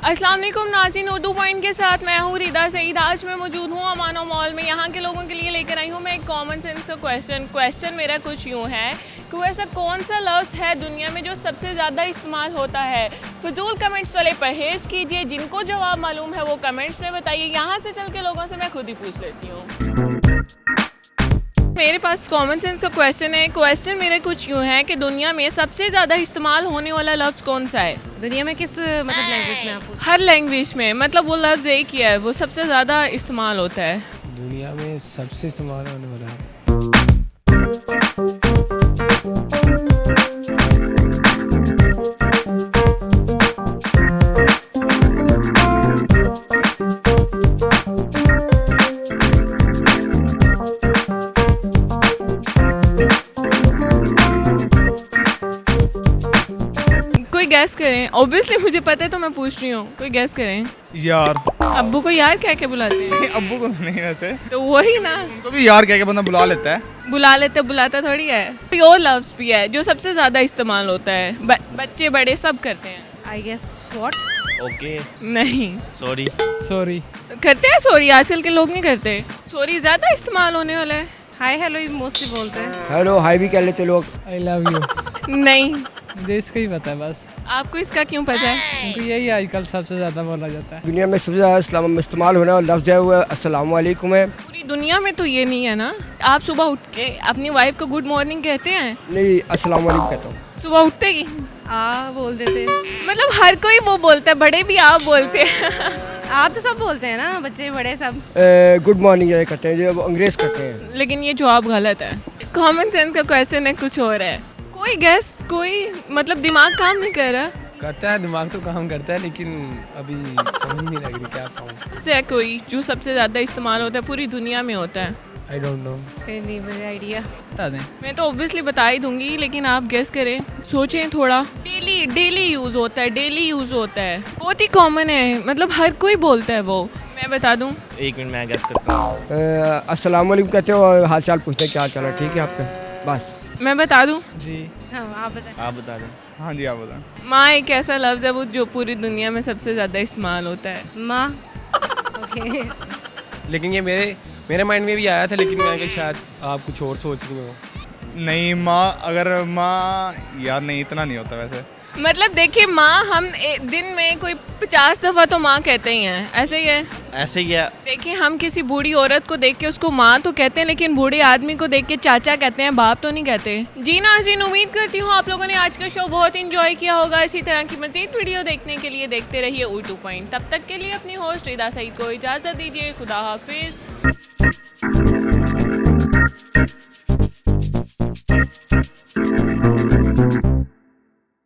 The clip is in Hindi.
अस्सलाम वालेकुम नाज़रीन, उर्दू पॉइंट के साथ मैं हूँ रिदा सईद। आज मैं मौजूद हूँ अमानो मॉल में। यहाँ के लोगों के लिए लेकर आई हूँ मैं एक कॉमन सेंस का क्वेश्चन मेरा कुछ यूँ है कि वो ऐसा कौन सा लफ्ज़ है दुनिया में जो सबसे ज़्यादा इस्तेमाल होता है। फजूल कमेंट्स वाले परहेज़ कीजिए, जिनको जवाब मालूम है वो कमेंट्स में बताइए। यहाँ से चल के लोगों से मैं खुद ही पूछ लेती हूँ। मेरे पास कॉमन सेंस का क्वेश्चन है। क्वेश्चन मेरे कुछ यूँ है कि दुनिया में सबसे ज़्यादा इस्तेमाल होने वाला लफ्ज़ कौन सा है? दुनिया में किस मतलब लैंग्वेज में आप पूछ? हर लैंग्वेज में, मतलब वो लफ्ज़ एक ही है, वो सबसे ज़्यादा इस्तेमाल होता है। दुनिया में सबसे इस्तेमाल होने वाला है। कोई गैस करें। ऑब्वियसली मुझे पता है तो मैं पूछ रही हूँ, कोई गैस करें। यार अब्बू को यार कह के बुलाते हैं। अब्बू को नहीं, वैसे तो वही ना, उनको भी यार कह के बंदा बुला लेता है। बुला लेते, बुलाता थोड़ी है। कोई और लफ्ज़ भी है जो सबसे ज़्यादा इस्तेमाल होता है, बच्चे बड़े सब करते हैं। I guess what? ओके, नहीं सॉरी। सॉरी। करते हैं सॉरी, आजकल के लोग नहीं करते। सॉरी ज़्यादा इस्तेमाल होने वाला है। हाय हेलो ही मोस्टली बोलते हैं। हेलो हाई भी कह लेते लोग। I love you. नहीं, मुझे इसका ही पता है बस। आपको इसका क्यों पता है? उनको यही आजकल सबसे ज़्यादा बोला जाता है। दुनिया में सबसे ज़्यादा इस्तेमाल होने वाला लफ्ज़ है वो अस्सलाम वालेकुम है। पूरी दुनिया में तो ये नहीं है ना। आप सुबह उठ के अपनी वाइफ को गुड मॉर्निंग कहते हैं? नहीं, अस्सलाम वालेकुम कहता हूँ। सुबह उठते ही बोल देते। मतलब हर कोई वो बोलता है, बड़े भी आप बोलते हैं। आप तो सब बोलते हैं ना, बच्चे बड़े सब। गुड मॉर्निंग ये करते हैं, जो अंग्रेज़ करते हैं। लेकिन ये जवाब गलत है। कॉमन सेंस का क्वेश्चन है कुछ और है। कोई गैस, कोई मतलब दिमाग काम नहीं कर रहा। करता है, दिमाग तो काम करता है, लेकिन अभी समझ नहीं लग रही क्या कहूँ। से कोई जो सबसे ज़्यादा इस्तेमाल होता है पूरी दुनिया में होता है। I don't know. नहीं मुझे आइडिया। बता दें। मैं तो ऑब्वियसली बता ही दूंगी, लेकिन आप गेस करें, सोचें थोड़ा। डेली यूज़ होता है, डेली यूज़ होता है, बहुत ही कॉमन है, मतलब हर कोई बोलता है वो। मैं बता दूं? एक मिनट मैं गेस करता हूँ। अस्सलाम वालेकुम कहते हो और हाल चाल पूछते हैं क्या चल रहा है, ठीक है आपका? बस मैं बता दूं? जी। हाँ आप बताएं। आप बता दें। हाँ जी, आप बताएं। माँ एक ऐसा लफ्ज़ है वो जो पूरी दुनिया में सबसे ज़्यादा इस्तेमाल होता है। माँ। ओके। लेकिन ये मेरे माइंड में भी आया था, लेकिन मैं कि शायद आप कुछ और सोच रही हो। नहीं, माँ, अगर माँ, यार नहीं, इतना नहीं होता वैसे। मतलब देखिए, माँ हम दिन में कोई 50 दफ़ा तो माँ कहते ही हैं, ऐसे ही है। ऐसे ही है। देखिए, हम किसी बूढ़ी औरत को देख के उसको माँ तो कहते हैं, लेकिन बूढ़े आदमी को देख के चाचा कहते हैं, बाप तो नहीं कहते। जी नाज़रीन, उम्मीद करती हूँ आप लोगों ने आज का शो बहुत इंजॉय किया होगा। इसी तरह की मज़ीद वीडियो देखने के लिए देखते रहिए उर्दू पॉइंट। तब तक के लिए अपनी होस्ट रिदा सईद को इजाज़त दीजिए। खुदा हाफिज़।